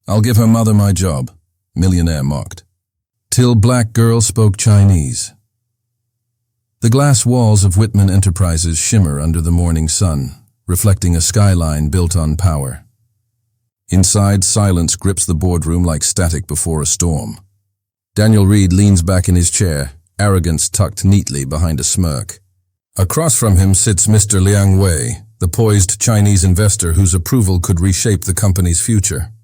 I'll give her mother my job, Millionaire mocked. Till black girl spoke Chinese. The glass walls of Whitman Enterprises shimmer under the morning sun, reflecting a skyline built on power. Inside, silence grips the boardroom like static before a storm. Daniel Reed leans back in his chair, arrogance tucked neatly behind a smirk. Across from him sits Mr. Liang Wei, the poised Chinese investor whose approval could reshape the company's future.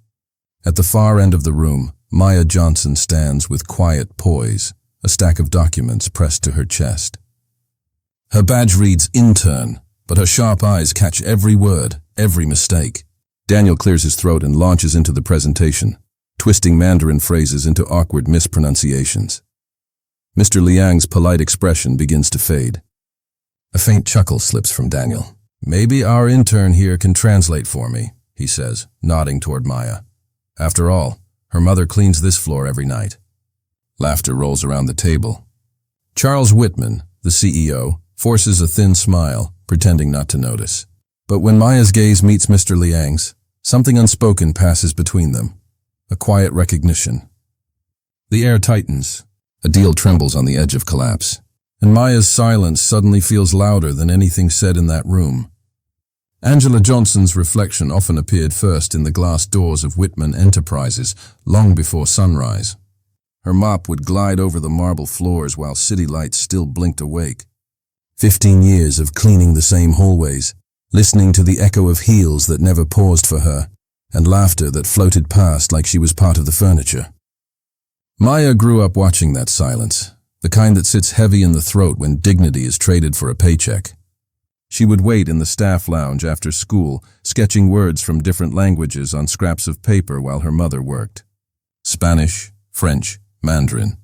At the far end of the room, Maya Johnson stands with quiet poise, a stack of documents pressed to her chest. Her badge reads intern, but her sharp eyes catch every word, every mistake. Daniel clears his throat and launches into the presentation, twisting Mandarin phrases into awkward mispronunciations. Mr. Liang's polite expression begins to fade. A faint chuckle slips from Daniel. Maybe our intern here can translate for me, he says, nodding toward Maya. After all, her mother cleans this floor every night. Laughter rolls around the table. Charles Whitman, the CEO, forces a thin smile, pretending not to notice. But when Maya's gaze meets Mr. Liang's, something unspoken passes between them. A quiet recognition. The air tightens. A deal trembles on the edge of collapse. And Maya's silence suddenly feels louder than anything said in that room. Angela Johnson's reflection often appeared first in the glass doors of Whitman Enterprises, long before sunrise. Her mop would glide over the marble floors while city lights still blinked awake. 15 years of cleaning the same hallways, listening to the echo of heels that never paused for her, and laughter that floated past like she was part of the furniture. Maya grew up watching that silence, the kind that sits heavy in the throat when dignity is traded for a paycheck. She would wait in the staff lounge after school, sketching words from different languages on scraps of paper while her mother worked. Spanish, French, Mandarin.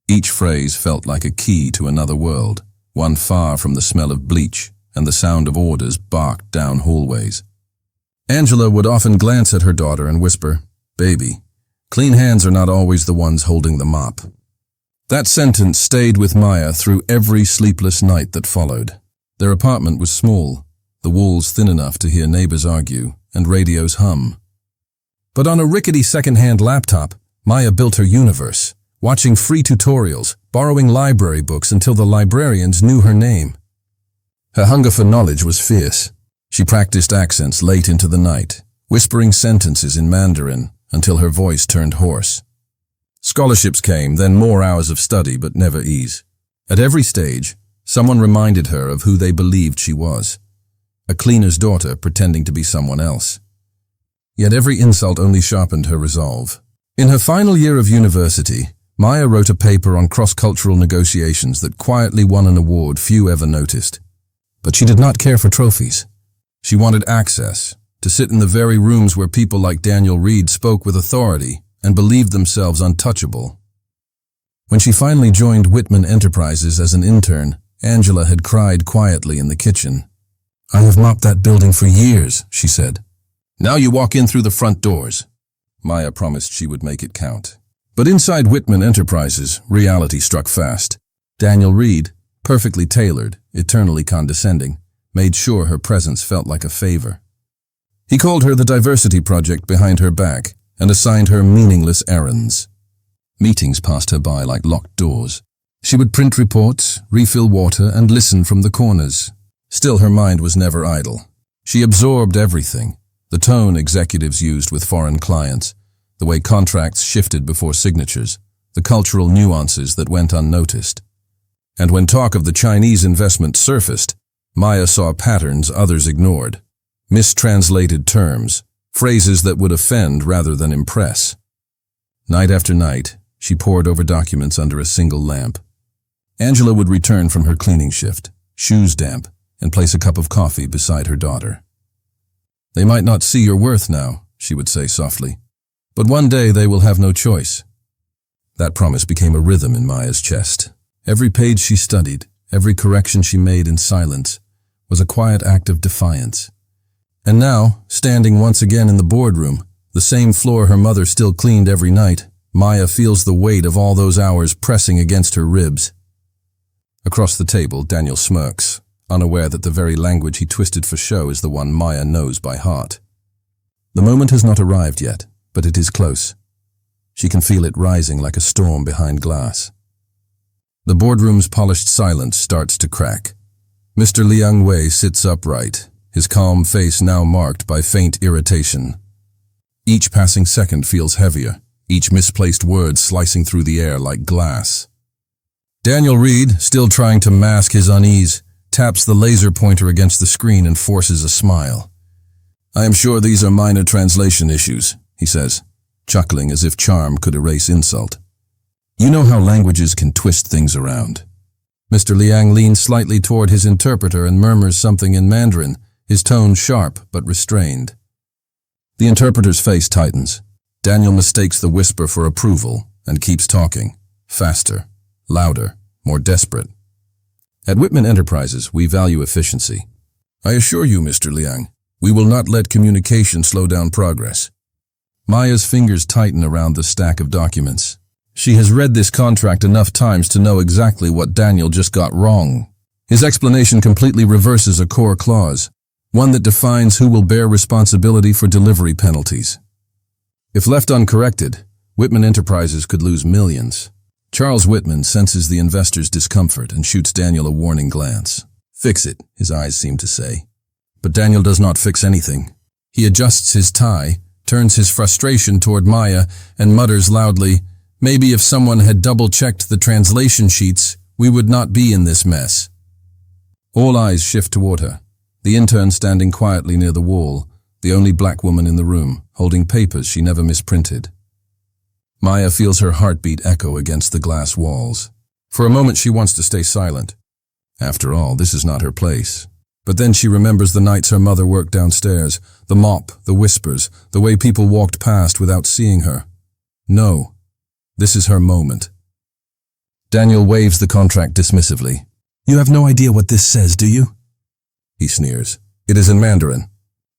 Each phrase felt like a key to another world, one far from the smell of bleach and the sound of orders barked down hallways. Angela would often glance at her daughter and whisper, "Baby, clean hands are not always the ones holding the mop." That sentence stayed with Maya through every sleepless night that followed. Their apartment was small, the walls thin enough to hear neighbors argue and radios hum. But on a rickety second-hand laptop, Maya built her universe, watching free tutorials, borrowing library books until the librarians knew her name. Her hunger for knowledge was fierce. She practiced accents late into the night, whispering sentences in Mandarin until her voice turned hoarse. Scholarships came, then more hours of study, but never ease. At every stage, someone reminded her of who they believed she was. A cleaner's daughter pretending to be someone else. Yet every insult only sharpened her resolve. In her final year of university, Maya wrote a paper on cross-cultural negotiations that quietly won an award few ever noticed. But she did not care for trophies. She wanted access, to sit in the very rooms where people like Daniel Reed spoke with authority and believed themselves untouchable. When she finally joined Whitman Enterprises as an intern, Angela had cried quietly in the kitchen. "I have mopped that building for years," she said. "Now you walk in through the front doors." Maya promised she would make it count. But inside Whitman Enterprises, reality struck fast. Daniel Reed, perfectly tailored, eternally condescending, made sure her presence felt like a favor. He called her the diversity project behind her back and assigned her meaningless errands. Meetings passed her by like locked doors. She would print reports, refill water, and listen from the corners. Still, her mind was never idle. She absorbed everything. The tone executives used with foreign clients, the way contracts shifted before signatures, the cultural nuances that went unnoticed. And when talk of the Chinese investment surfaced, Maya saw patterns others ignored. Mistranslated terms, phrases that would offend rather than impress. Night after night, she pored over documents under a single lamp. Angela would return from her cleaning shift, shoes damp, and place a cup of coffee beside her daughter. "They might not see your worth now," she would say softly, "but one day they will have no choice." That promise became a rhythm in Maya's chest. Every page she studied, every correction she made in silence, was a quiet act of defiance. And now, standing once again in the boardroom, the same floor her mother still cleaned every night, Maya feels the weight of all those hours pressing against her ribs. Across the table, Daniel smirks, unaware that the very language he twisted for show is the one Maya knows by heart. The moment has not arrived yet, but it is close. She can feel it rising like a storm behind glass. The boardroom's polished silence starts to crack. Mr. Liang Wei sits upright, his calm face now marked by faint irritation. Each passing second feels heavier, each misplaced word slicing through the air like glass. Daniel Reed, still trying to mask his unease, taps the laser pointer against the screen and forces a smile. "I am sure these are minor translation issues," he says, chuckling as if charm could erase insult. "You know how languages can twist things around." Mr. Liang leans slightly toward his interpreter and murmurs something in Mandarin, his tone sharp but restrained. The interpreter's face tightens. Daniel mistakes the whisper for approval and keeps talking, faster, louder, more desperate. "At Whitman Enterprises, we value efficiency. I assure you, Mr. Liang, we will not let communication slow down progress." Maya's fingers tighten around the stack of documents. She has read this contract enough times to know exactly what Daniel just got wrong. His explanation completely reverses a core clause, one that defines who will bear responsibility for delivery penalties. If left uncorrected, Whitman Enterprises could lose millions. Charles Whitman senses the investor's discomfort and shoots Daniel a warning glance. "Fix it," his eyes seem to say. But Daniel does not fix anything. He adjusts his tie, turns his frustration toward Maya, and mutters loudly, "Maybe if someone had double-checked the translation sheets, we would not be in this mess." All eyes shift toward her, the intern standing quietly near the wall, the only black woman in the room, holding papers she never misprinted. Maya feels her heartbeat echo against the glass walls. For a moment she wants to stay silent. After all, this is not her place. But then she remembers the nights her mother worked downstairs, the mop, the whispers, the way people walked past without seeing her. No, this is her moment. Daniel waves the contract dismissively. "You have no idea what this says, do you?" He sneers. It is in Mandarin.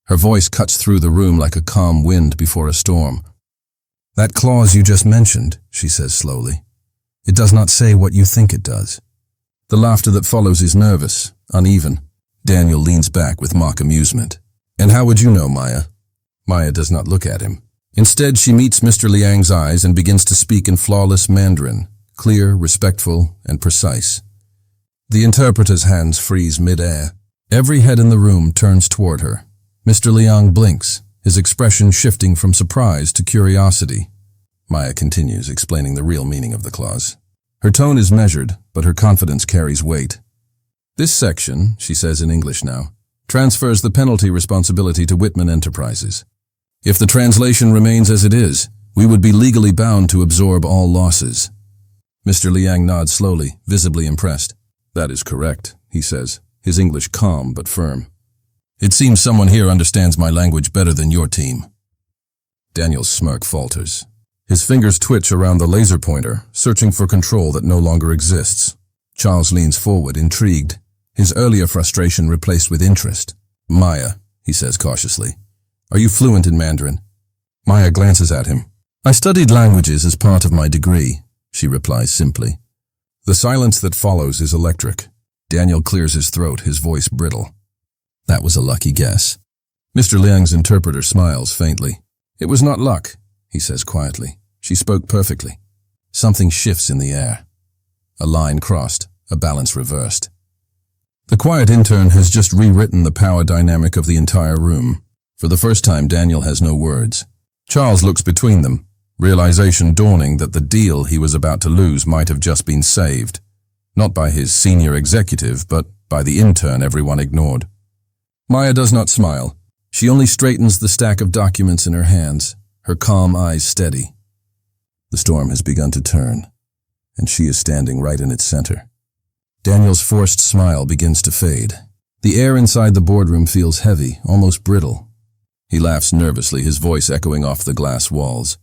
Her voice cuts through the room like a calm wind before a storm. "That clause you just mentioned," she says slowly. "It does not say what you think it does." The laughter that follows is nervous, uneven. Daniel leans back with mock amusement. "And how would you know, Maya?" Maya does not look at him. Instead, she meets Mr. Liang's eyes and begins to speak in flawless Mandarin, clear, respectful, and precise. The interpreter's hands freeze mid-air. Every head in the room turns toward her. Mr. Liang blinks, his expression shifting from surprise to curiosity. Maya continues, explaining the real meaning of the clause. Her tone is measured, but her confidence carries weight. "This section," she says in English now, "transfers the penalty responsibility to Whitman Enterprises. If the translation remains as it is, we would be legally bound to absorb all losses." Mr. Liang nods slowly, visibly impressed. "That is correct," he says, his English calm but firm. "It seems someone here understands my language better than your team." Daniel's smirk falters. His fingers twitch around the laser pointer, searching for control that no longer exists. Charles leans forward, intrigued, his earlier frustration replaced with interest. "Maya," he says cautiously, "are you fluent in Mandarin?" Maya glances at him. "I studied languages as part of my degree," she replies simply. The silence that follows is electric. Daniel clears his throat, his voice brittle. "That was a lucky guess." Mr. Liang's interpreter smiles faintly. "It was not luck," he says quietly. "She spoke perfectly." Something shifts in the air. A line crossed, a balance reversed. The quiet intern has just rewritten the power dynamic of the entire room. For the first time, Daniel has no words. Charles looks between them, realization dawning that the deal he was about to lose might have just been saved. Not by his senior executive, but by the intern everyone ignored. Maya does not smile. She only straightens the stack of documents in her hands, her calm eyes steady. The storm has begun to turn, and she is standing right in its center. Daniel's forced smile begins to fade. The air inside the boardroom feels heavy, almost brittle. He laughs nervously, his voice echoing off the glass walls.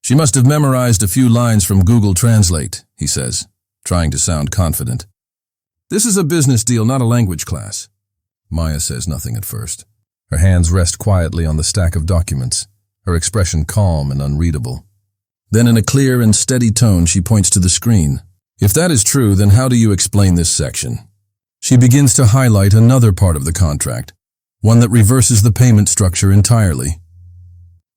"She must have memorized a few lines from Google Translate," he says, trying to sound confident. "This is a business deal, not a language class." Maya says nothing at first. Her hands rest quietly on the stack of documents, her expression calm and unreadable. Then in a clear and steady tone, she points to the screen. "If that is true, then how do you explain this section?" She begins to highlight another part of the contract, one that reverses the payment structure entirely.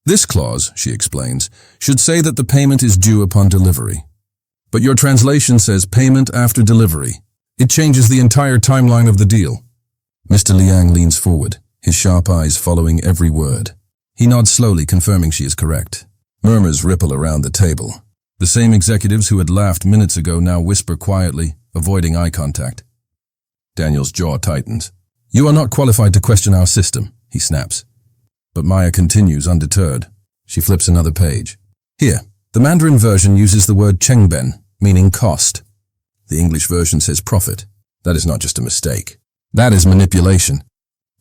This clause, she explains, should say that the payment is due upon delivery. But your translation says payment after delivery. It changes the entire timeline of the deal. Mr. Liang leans forward, his sharp eyes following every word. He nods slowly, confirming she is correct. Murmurs ripple around the table. The same executives who had laughed minutes ago now whisper quietly, avoiding eye contact. Daniel's jaw tightens. You are not qualified to question our system, he snaps. But Maya continues undeterred. She flips another page. Here, the Mandarin version uses the word chengben, meaning cost. The English version says profit. That is not just a mistake. That is manipulation.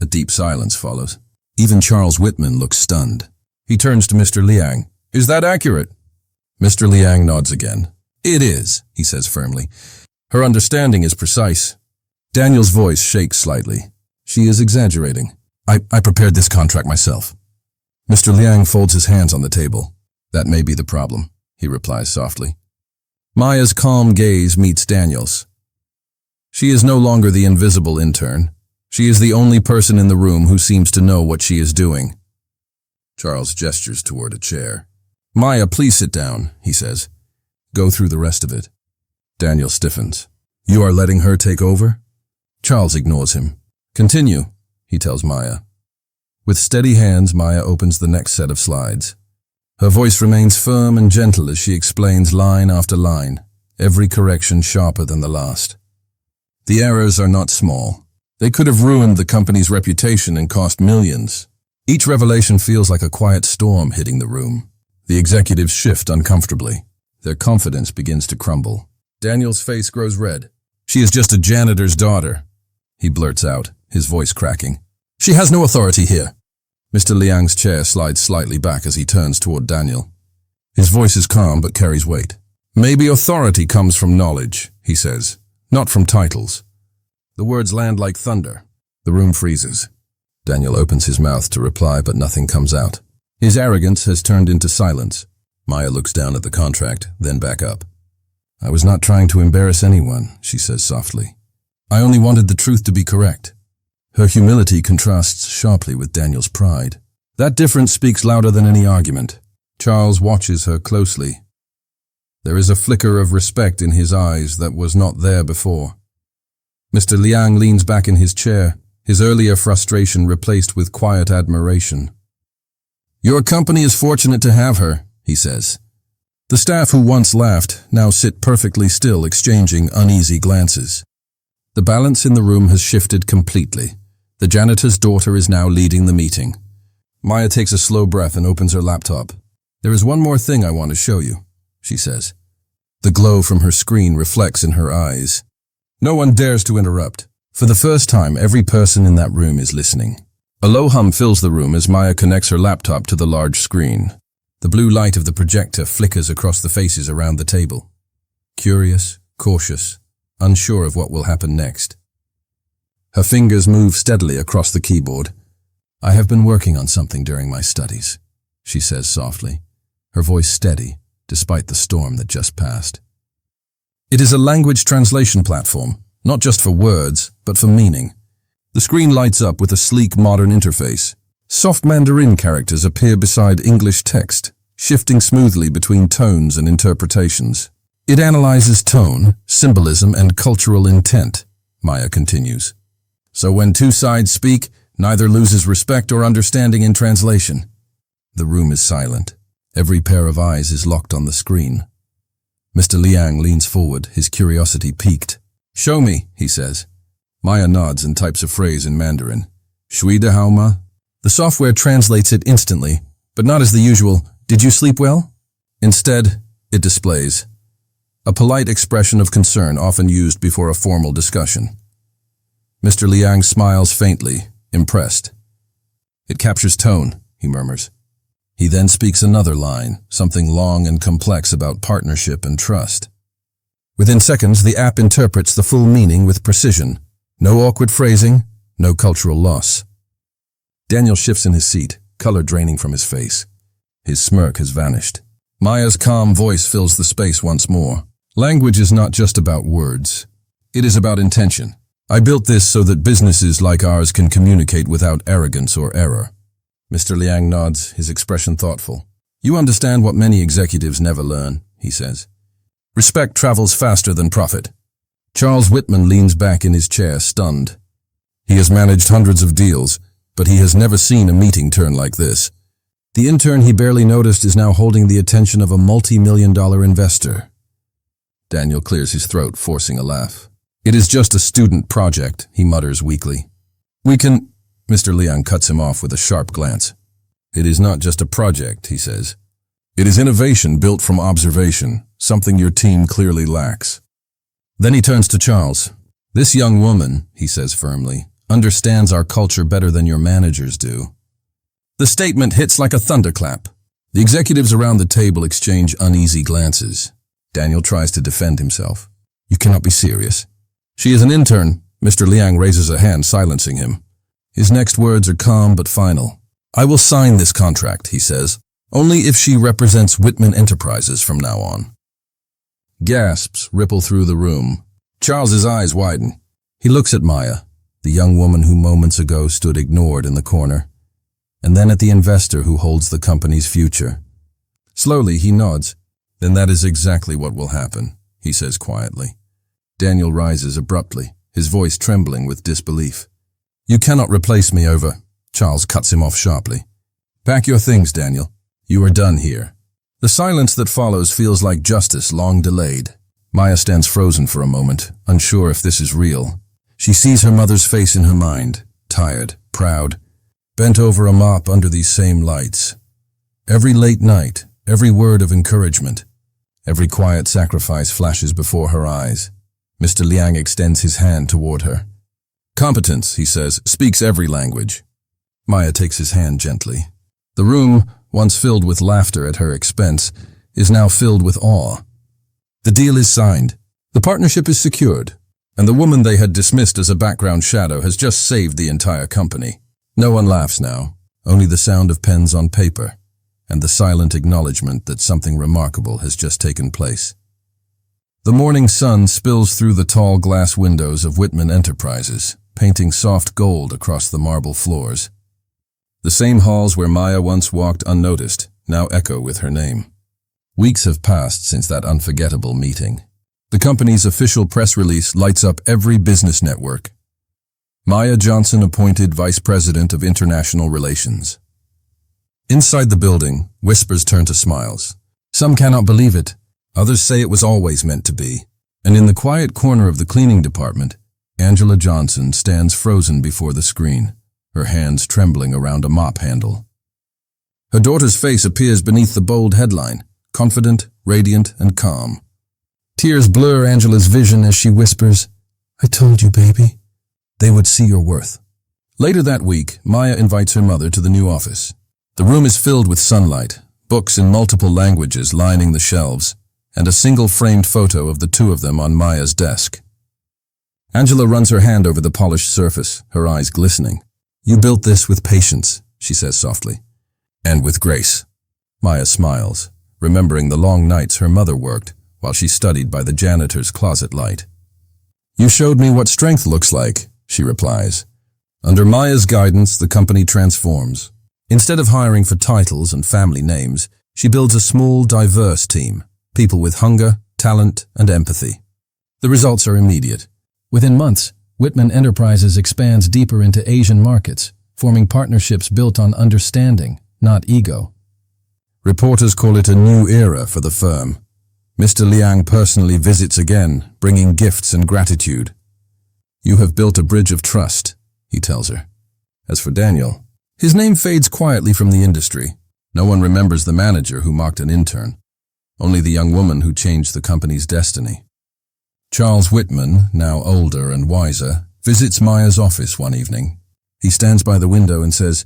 A deep silence follows. Even Charles Whitman looks stunned. He turns to Mr. Liang. Is that accurate? Mr. Liang nods again. It is, he says firmly. Her understanding is precise. Daniel's voice shakes slightly. She is exaggerating. I prepared this contract myself. Mr. Liang folds his hands on the table. That may be the problem, he replies softly. Maya's calm gaze meets Daniel's. She is no longer the invisible intern. She is the only person in the room who seems to know what she is doing. Charles gestures toward a chair. Maya, please sit down, he says. Go through the rest of it. Daniel stiffens. You are letting her take over? Charles ignores him. Continue, he tells Maya. With steady hands, Maya opens the next set of slides. Her voice remains firm and gentle as she explains line after line, every correction sharper than the last. The errors are not small. They could have ruined the company's reputation and cost millions. Each revelation feels like a quiet storm hitting the room. The executives shift uncomfortably. Their confidence begins to crumble. Daniel's face grows red. She is just a janitor's daughter, he blurts out, his voice cracking. She has no authority here. Mr. Liang's chair slides slightly back as he turns toward Daniel. His voice is calm but carries weight. Maybe authority comes from knowledge, he says, not from titles. The words land like thunder. The room freezes. Daniel opens his mouth to reply, but nothing comes out. His arrogance has turned into silence. Maya looks down at the contract, then back up. I was not trying to embarrass anyone, she says softly. I only wanted the truth to be correct. Her humility contrasts sharply with Daniel's pride. That difference speaks louder than any argument. Charles watches her closely. There is a flicker of respect in his eyes that was not there before. Mr. Liang leans back in his chair, his earlier frustration replaced with quiet admiration. Your company is fortunate to have her, he says. The staff who once laughed now sit perfectly still, exchanging uneasy glances. The balance in the room has shifted completely. The janitor's daughter is now leading the meeting. Maya takes a slow breath and opens her laptop. There is one more thing I want to show you, she says. The glow from her screen reflects in her eyes. No one dares to interrupt. For the first time, every person in that room is listening. A low hum fills the room as Maya connects her laptop to the large screen. The blue light of the projector flickers across the faces around the table. Curious, cautious, unsure of what will happen next. Her fingers move steadily across the keyboard. I have been working on something during my studies, she says softly, her voice steady despite the storm that just passed. It is a language translation platform, not just for words, but for meaning. The screen lights up with a sleek modern interface. Soft Mandarin characters appear beside English text, shifting smoothly between tones and interpretations. It analyzes tone, symbolism, and cultural intent, Maya continues. So when two sides speak, neither loses respect or understanding in translation. The room is silent. Every pair of eyes is locked on the screen. Mr. Liang leans forward, his curiosity piqued. Show me, he says. Maya nods and types a phrase in Mandarin. Shui de hao ma? The software translates it instantly, but not as the usual, did you sleep well? Instead, it displays a polite expression of concern often used before a formal discussion. Mr. Liang smiles faintly, impressed. It captures tone, he murmurs. He then speaks another line, something long and complex about partnership and trust. Within seconds, the app interprets the full meaning with precision. No awkward phrasing, no cultural loss. Daniel shifts in his seat, color draining from his face. His smirk has vanished. Maya's calm voice fills the space once more. Language is not just about words. It is about intention. I built this so that businesses like ours can communicate without arrogance or error. Mr. Liang nods, his expression thoughtful. You understand what many executives never learn, he says. Respect travels faster than profit. Charles Whitman leans back in his chair, stunned. He has managed hundreds of deals, but he has never seen a meeting turn like this. The intern he barely noticed is now holding the attention of a multi-million-dollar investor. Daniel clears his throat, forcing a laugh. It is just a student project, he mutters weakly. We can... Mr. Liang cuts him off with a sharp glance. It is not just a project, he says. It is innovation built from observation, something your team clearly lacks. Then he turns to Charles. This young woman, he says firmly, understands our culture better than your managers do. The statement hits like a thunderclap. The executives around the table exchange uneasy glances. Daniel tries to defend himself. You cannot be serious. She is an intern. Mr. Liang raises a hand, silencing him. His next words are calm but final. I will sign this contract, he says, only if she represents Whitman Enterprises from now on. Gasps ripple through the room. Charles's eyes widen. He looks at Maya, the young woman who moments ago stood ignored in the corner, and then at the investor who holds the company's future. Slowly, he nods. Then that is exactly what will happen, he says quietly. Daniel rises abruptly, his voice trembling with disbelief. You cannot replace me over... Charles cuts him off sharply. Pack your things, Daniel. You are done here. The silence that follows feels like justice long delayed. Maya stands frozen for a moment, unsure if this is real. She sees her mother's face in her mind, tired, proud, bent over a mop under these same lights. Every late night, every word of encouragement, every quiet sacrifice flashes before her eyes. Mr. Liang extends his hand toward her. Competence, he says, speaks every language. Maya takes his hand gently. The room, once filled with laughter at her expense, is now filled with awe. The deal is signed. The partnership is secured. And the woman they had dismissed as a background shadow has just saved the entire company. No one laughs now, only the sound of pens on paper, and the silent acknowledgement that something remarkable has just taken place. The morning sun spills through the tall glass windows of Whitman Enterprises, painting soft gold across the marble floors. The same halls where Maya once walked unnoticed now echo with her name. Weeks have passed since that unforgettable meeting. The company's official press release lights up every business network. Maya Johnson appointed Vice President of International Relations. Inside the building, whispers turn to smiles. Some cannot believe it. Others say it was always meant to be. And in the quiet corner of the cleaning department, Angela Johnson stands frozen before the screen, her hands trembling around a mop handle. Her daughter's face appears beneath the bold headline, confident, radiant, and calm. Tears blur Angela's vision as she whispers, I told you, baby. They would see your worth. Later that week, Maya invites her mother to the new office. The room is filled with sunlight, books in multiple languages lining the shelves, and a single framed photo of the two of them on Maya's desk. Angela runs her hand over the polished surface, her eyes glistening. You built this with patience, she says softly. And with grace. Maya smiles, remembering the long nights her mother worked while she studied by the janitor's closet light. You showed me what strength looks like, she replies. Under Maya's guidance, the company transforms. Instead of hiring for titles and family names, she builds a small, diverse team, people with hunger, talent, and empathy. The results are immediate. Within months, Whitman Enterprises expands deeper into Asian markets, forming partnerships built on understanding, not ego. Reporters call it a new era for the firm. Mr. Liang personally visits again, bringing gifts and gratitude. You have built a bridge of trust, he tells her. As for Daniel, his name fades quietly from the industry. No one remembers the manager who mocked an intern, only the young woman who changed the company's destiny. Charles Whitman, now older and wiser, visits Maya's office one evening. He stands by the window and says,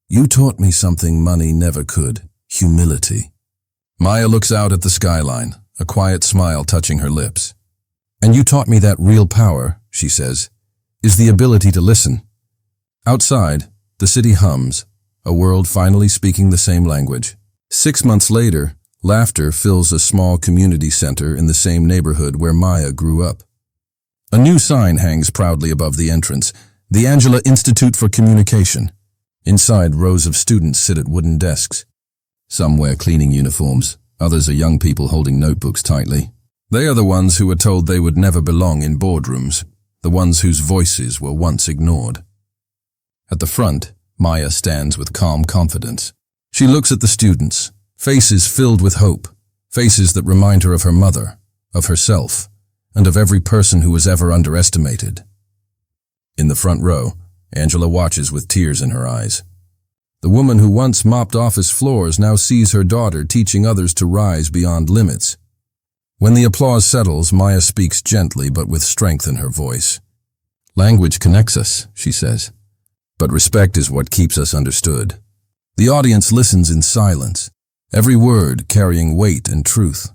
You taught me something money never could, humility. Maya looks out at the skyline, a quiet smile touching her lips. And you taught me that real power, she says, is the ability to listen. Outside, the city hums, a world finally speaking the same language. 6 months later, laughter fills a small community center in the same neighborhood where Maya grew up. A new sign hangs proudly above the entrance, the Angela Institute for Communication. Inside, rows of students sit at wooden desks. Some wear cleaning uniforms, others are young people holding notebooks tightly. They are the ones who were told they would never belong in boardrooms, the ones whose voices were once ignored. At the front, Maya stands with calm confidence. She looks at the students, faces filled with hope, faces that remind her of her mother, of herself, and of every person who was ever underestimated. In the front row, Angela watches with tears in her eyes. The woman who once mopped office floors now sees her daughter teaching others to rise beyond limits. When the applause settles, Maya speaks gently but with strength in her voice. "Language connects us," she says, "but respect is what keeps us understood." The audience listens in silence, every word carrying weight and truth.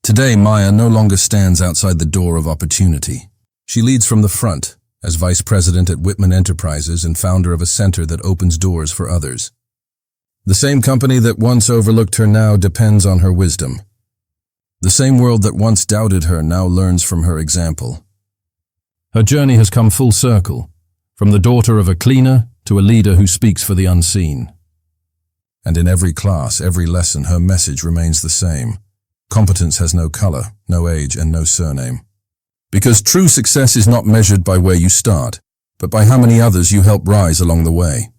Today, Maya no longer stands outside the door of opportunity. She leads from the front, as vice president at Whitman Enterprises and founder of a center that opens doors for others. The same company that once overlooked her now depends on her wisdom. The same world that once doubted her now learns from her example. Her journey has come full circle, from the daughter of a cleaner to a leader who speaks for the unseen. And in every class, every lesson, her message remains the same. Competence has no color, no age, and no surname. Because true success is not measured by where you start, but by how many others you help rise along the way.